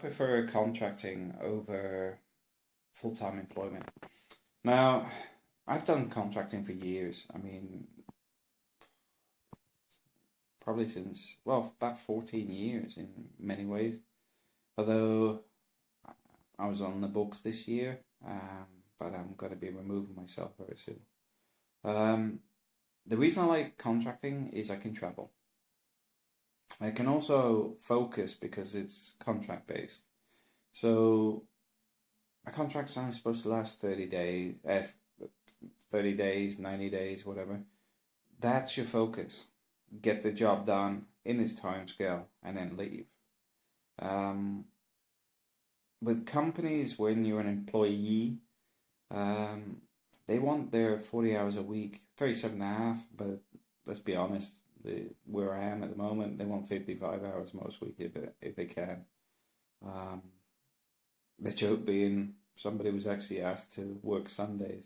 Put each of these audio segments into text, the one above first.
prefer contracting over full-time employment. Now, I've done contracting for years. I mean, probably since, well, about 14 years in many ways. Although I was on the books this year, but I'm going to be removing myself very soon. Um, the reason I like contracting is I can travel. I can also focus because it's contract based. So a contract's only supposed to last 30 days, 90 days, whatever. That's your focus. Get the job done in its time scale and then leave. Um, with companies, when you're an employee, um, they want their 40 hours a week, 37 and a half, but let's be honest, where I am at the moment, they want 55 hours most week if they can. Um, the joke being somebody was actually asked to work Sundays.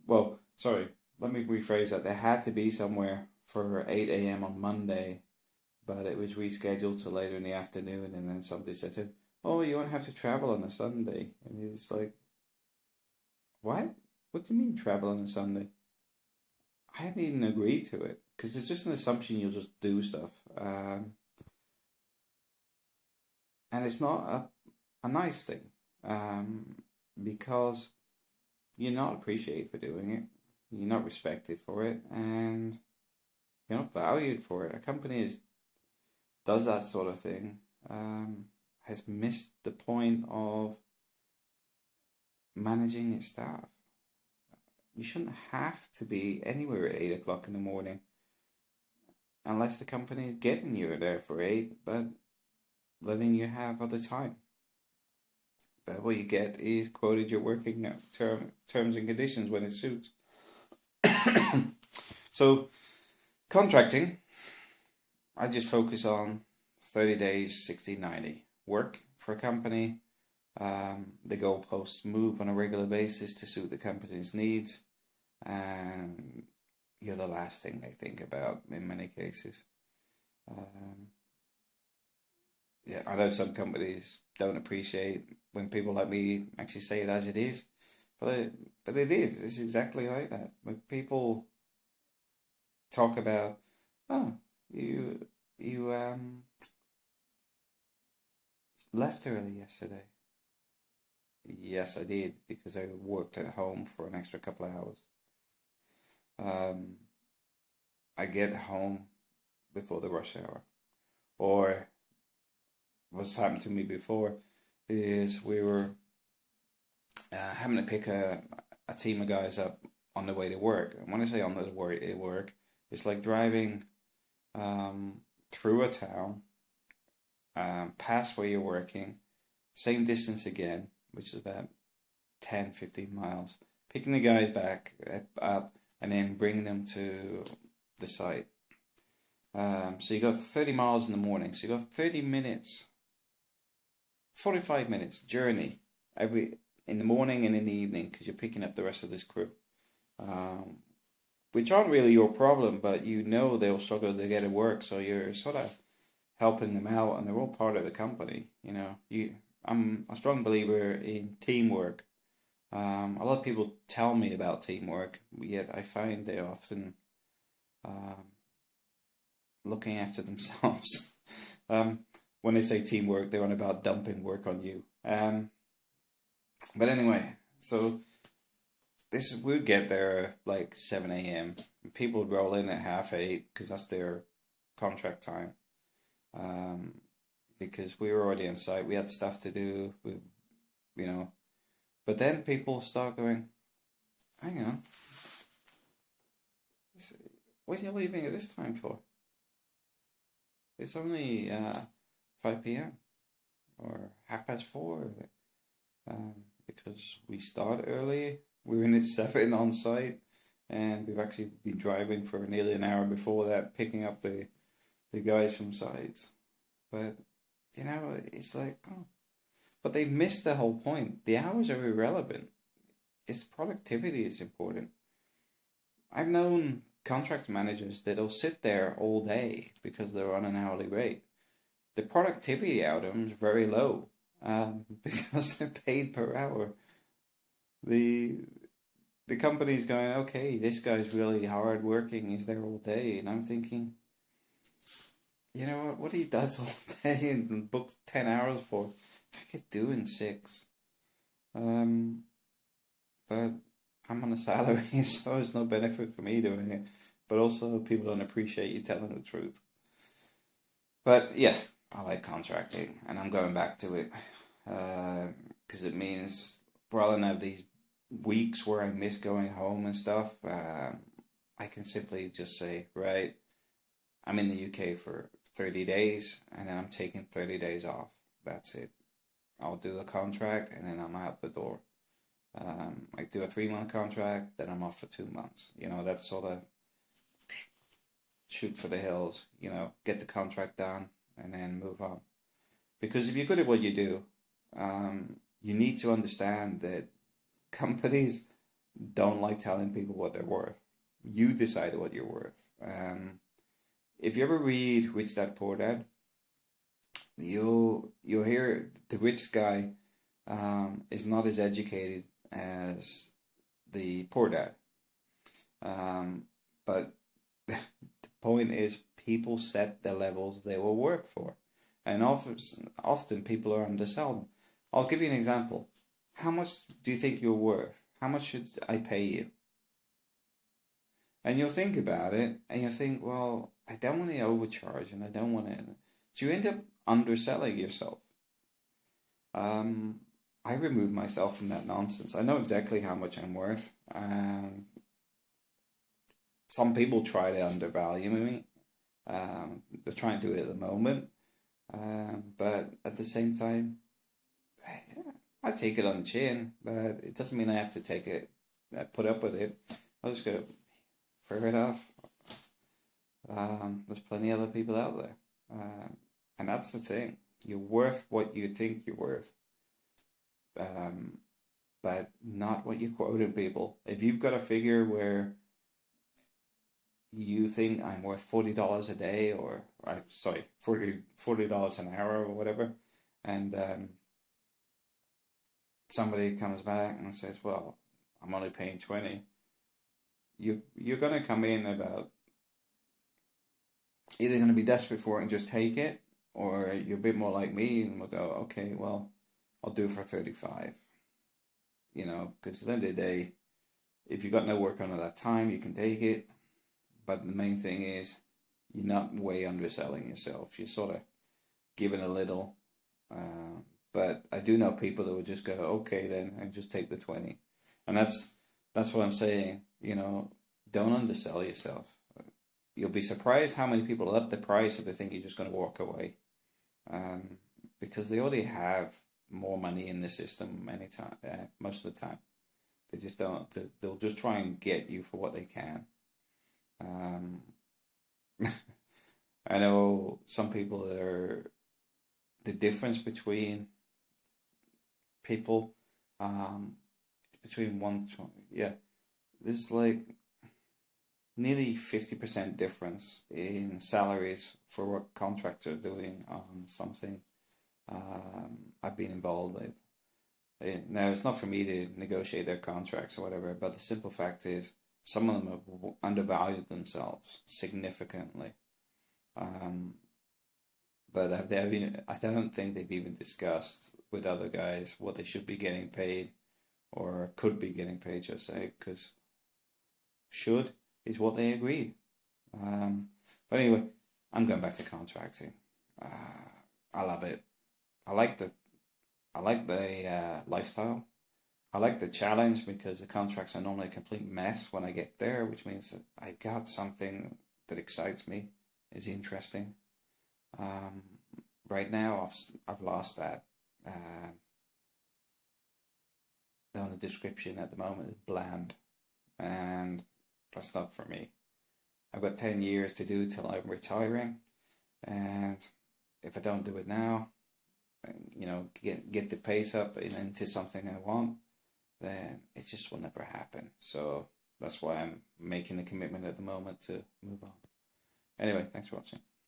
Well, sorry, let me rephrase that. They had to be somewhere for 8 a.m. on Monday, but it was rescheduled to later in the afternoon, and then somebody said to him, "Oh, you won't have to travel on a Sunday." And he's like, "What? What do you mean travel on a Sunday?" I hadn't even agreed to it, because it's just an assumption you'll just do stuff. And it's not a nice thing, because you're not appreciated for doing it, you're not respected for it, and you're not valued for it. A company does that sort of thing, has missed the point of managing its staff. You shouldn't have to be anywhere at 8 o'clock in the morning unless the company is getting you there for 8, but letting you have other time. But what you get is quoted your working terms and conditions when it suits. So, contracting, I just focus on 30 days, 60, 90. Work for a company. The goalposts move on a regular basis to suit the company's needs. And you're the last thing they think about in many cases. Yeah, I know some companies don't appreciate when people like me actually say it as it is, but it is. It's exactly like that. When people talk about, oh, you left early yesterday. Yes, I did, because I worked at home for an extra couple of hours. Um, I get home before the rush hour, or what's happened to me before is we were having to pick a team of guys up on the way to work. And when I say on the way to work, it's like driving through a town, past where you're working, same distance again, which is about 10, 15 miles, picking the guys back up and then bringing them to the site. So you go 30 miles in the morning, so you go 30 minutes, 45 minutes journey in the morning and in the evening, because you're picking up the rest of this crew, which aren't really your problem, but you know they'll struggle to get to work, so you're sort of helping them out, and they're all part of the company. You know, I'm a strong believer in teamwork. A lot of people tell me about teamwork, yet I find they often looking after themselves. When they say teamwork, they're on about dumping work on you. But anyway, so we'd get there like 7 a.m. People would roll in at 7:30 because that's their contract time. Because we were already on site, we had stuff to do, you know. But then people start going, hang on, what are you leaving at this time for? It's only 5 p.m. or 4:30. Because we start early, we're in at 7 on site, and we've actually been driving for nearly an hour before that, picking up the guys from sites. But, you know, it's like, oh. But they've missed the whole point. The hours are irrelevant. It's productivity is important. I've known contract managers that'll sit there all day because they're on an hourly rate. the productivity out of them is very low, because they're paid per hour. The the company's going, okay, this guy's really hard working, he's there all day, and I'm thinking, you know what he does all day and books 10 hours for, I could do in 6. Um, but I'm on a salary, so there's no benefit for me doing it. But also, people don't appreciate you telling the truth. But yeah, I like contracting, and I'm going back to it, because it means rather than have these weeks where I miss going home and stuff, I can simply just say, right, I'm in the UK for 30 days, and then I'm taking 30 days off. That's it. I'll do the contract, and then I'm out the door. I do a 3-month contract, then I'm off for 2 months. You know, that's sort of shoot for the hills, you know, get the contract done, and then move on. Because if you're good at what you do, you need to understand that companies don't like telling people what they're worth. You decide what you're worth. If you ever read Rich Dad Poor Dad, you'll hear the rich guy is not as educated as the poor dad. But the point is, people set the levels they will work for, and often people are underselling. I'll give you an example. How much do you think you're worth? How much should I pay you? And you'll think about it, and you'll think, well, I don't want to overcharge, and I don't want to. So you end up underselling yourself. I remove myself from that nonsense. I know exactly how much I'm worth. Some people try to undervalue me. They're trying to do it at the moment. But at the same time, I take it on the chin, but it doesn't mean I have to take it, put up with it. I'll just go, fair enough. There's plenty of other people out there. And that's the thing. You're worth what you think you're worth. But not what you're quoting people. If you've got a figure where you think I'm worth $40 a day, or sorry, $40 an hour or whatever, and somebody comes back and says, well, I'm only paying 20, you're going to come in about either going to be desperate for it and just take it, or you're a bit more like me and will go, okay, well, I'll do it for 35. You know, because at the end of the day, if you've got no work on at that time, you can take it. But the main thing is, you're not way underselling yourself. You're sort of giving a little. But I do know people that would just go, okay then, and just take the 20. And that's what I'm saying. You know, don't undersell yourself. You'll be surprised how many people up the price if they think you're just going to walk away. Because they already have more money in the system most of the time. They just don't. They'll just try and get you for what they can. I know some people that are the difference between people, between there's like nearly 50% difference in salaries for what contractors are doing on something I've been involved with. Now, it's not for me to negotiate their contracts or whatever, but the simple fact is, some of them have undervalued themselves significantly. But I don't think they've even discussed with other guys what they should be getting paid, or could be getting paid, should I say, because should is what they agreed. But anyway, I'm going back to contracting. I love it. I like the lifestyle. I like the challenge, because the contracts are normally a complete mess when I get there, which means that I got something that excites me, is interesting. Right now, I've lost that. The only description at the moment is bland, and that's not for me. I've got 10 years to do till I'm retiring, and if I don't do it now, you know, get the pace up and into something I want, then it just will never happen. So that's why I'm making the commitment at the moment to move on. Anyway, thanks for watching.